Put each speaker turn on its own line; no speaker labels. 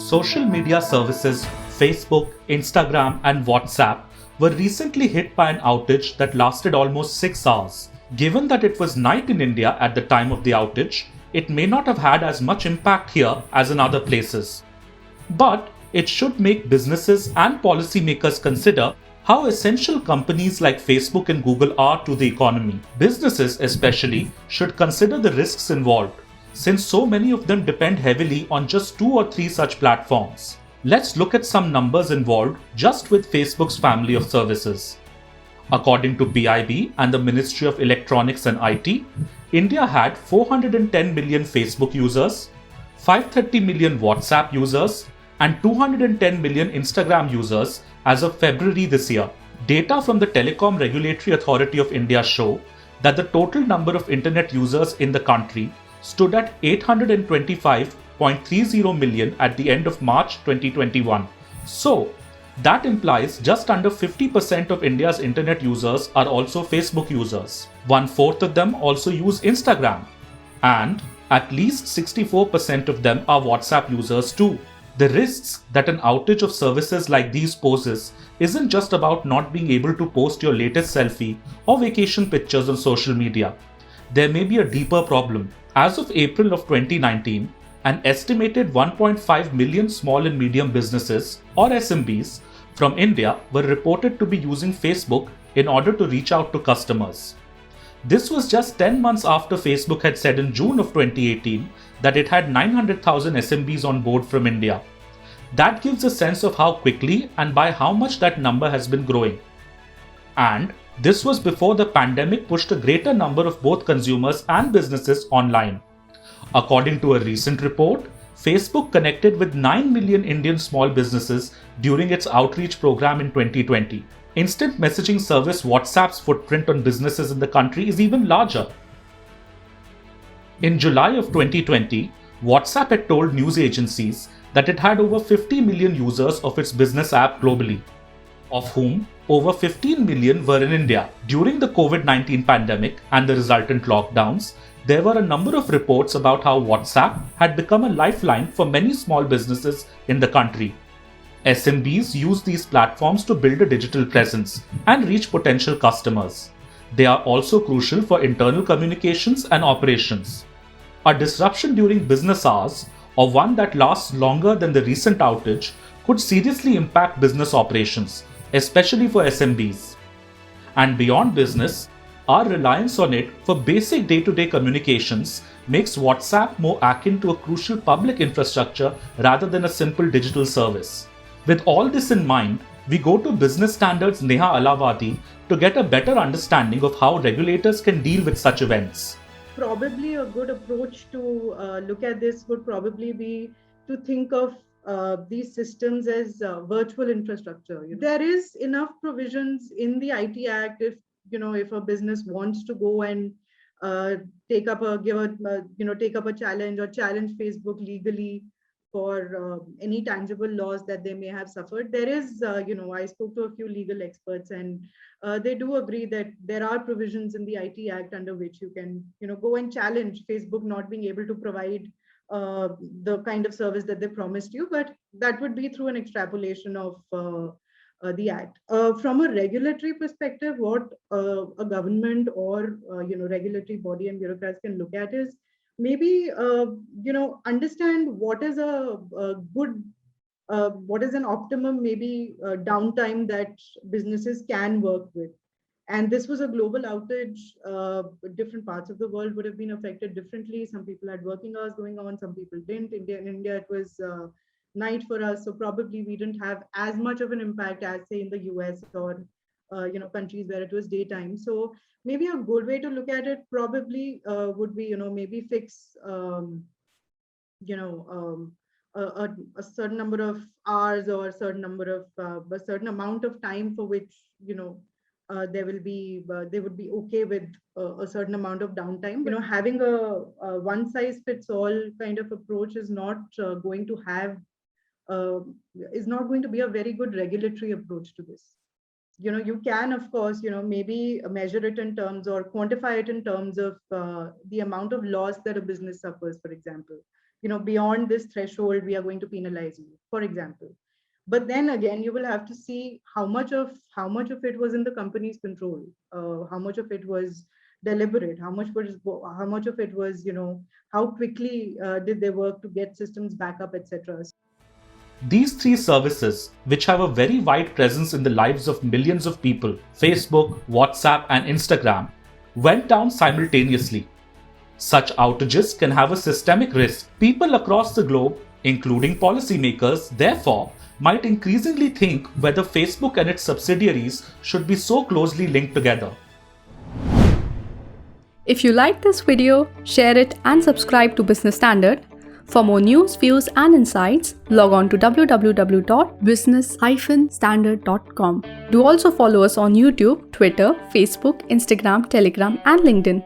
Social media services Facebook, Instagram, and WhatsApp were recently hit by an outage that lasted almost 6 hours. Given that it was night in India at the time of the outage, it may not have had as much impact here as in other places. But it should make businesses and policymakers consider how essential companies like Facebook and Google are to the economy. Businesses, especially, should consider the risks involved, since so many of them depend heavily on just 2 or 3 such platforms. Let's look at some numbers involved just with Facebook's family of services. According to PIB and the Ministry of Electronics and IT, India had 410 million Facebook users, 530 million WhatsApp users, and 210 million Instagram users as of February this year. Data from the Telecom Regulatory Authority of India show that the total number of internet users in the country stood at 825.30 million at the end of March 2021. So, that implies just under 50% of India's internet users are also Facebook users. 1/4 of them also use Instagram. And at least 64% of them are WhatsApp users too. The risks that an outage of services like these poses isn't just about not being able to post your latest selfie or vacation pictures on social media. There may be a deeper problem. As of April of 2019, an estimated 1.5 million small and medium businesses, or SMBs, from India were reported to be using Facebook in order to reach out to customers. This was just 10 months after Facebook had said in June of 2018 that it had 900,000 SMBs on board from India. That gives a sense of how quickly and by how much that number has been growing. And this was before the pandemic pushed a greater number of both consumers and businesses online. According to a recent report, Facebook connected with 9 million Indian small businesses during its outreach program in 2020. Instant messaging service WhatsApp's footprint on businesses in the country is even larger. In July of 2020, WhatsApp had told news agencies that it had over 50 million users of its business app globally, of whom over 15 million were in India. During the COVID-19 pandemic and the resultant lockdowns, there were a number of reports about how WhatsApp had become a lifeline for many small businesses in the country. SMBs use these platforms to build a digital presence and reach potential customers. They are also crucial for internal communications and operations. A disruption during business hours, or one that lasts longer than the recent outage, could seriously impact business operations, especially for SMBs. And beyond business, our reliance on it for basic day-to-day communications makes WhatsApp more akin to a crucial public infrastructure rather than a simple digital service. With all this in mind, we go to Business Standards Neha Alavadi to get a better understanding of how regulators can deal with such events.
Probably a good approach to look at this would probably be to think of these systems as virtual infrastructure. There is enough provisions in the IT Act if a business wants to go and uh, take up a take up a challenge or challenge Facebook legally for any tangible loss that they may have suffered. There is, I spoke to a few legal experts, and they do agree that there are provisions in the IT Act under which you can, go and challenge Facebook not being able to provide the kind of service that they promised you, but that would be through an extrapolation of the act. From a regulatory perspective, what a government or regulatory body and bureaucrats can look at is maybe understand a good what is an optimum maybe downtime that businesses can work with. And this was a global outage. Different parts of the world would have been affected differently. Some people had working hours going on, some people didn't. In India, it was night for us, so probably we didn't have as much of an impact as, say, in the US or countries where it was daytime. So maybe a good way to look at it probably would be, maybe fix you know a certain number of hours or a certain amount of time for which they would be okay with a certain amount of downtime. Having a one size fits all kind of approach uh, is not going to be a very good regulatory approach to this. You can, of course, maybe measure it in terms or quantify it in terms of the amount of loss that a business suffers, for example. beyond this threshold, we are going to penalize you, for example. But then again, you will have to see how much of it was in the company's control, how much of it was deliberate, how much of it was, how quickly did they work to get systems back up, etc.
These three services, which have a very wide presence in the lives of millions of people, Facebook, WhatsApp, and Instagram, went down simultaneously. Such outages can have a systemic risk. People across the globe, including policymakers, therefore, might increasingly think whether Facebook and its subsidiaries should be so closely linked together.
If you like this video, share it and subscribe to Business Standard. For more news, views and insights, log on to www.business-standard.com. Do also follow us on YouTube, Twitter, Facebook, Instagram, Telegram and LinkedIn.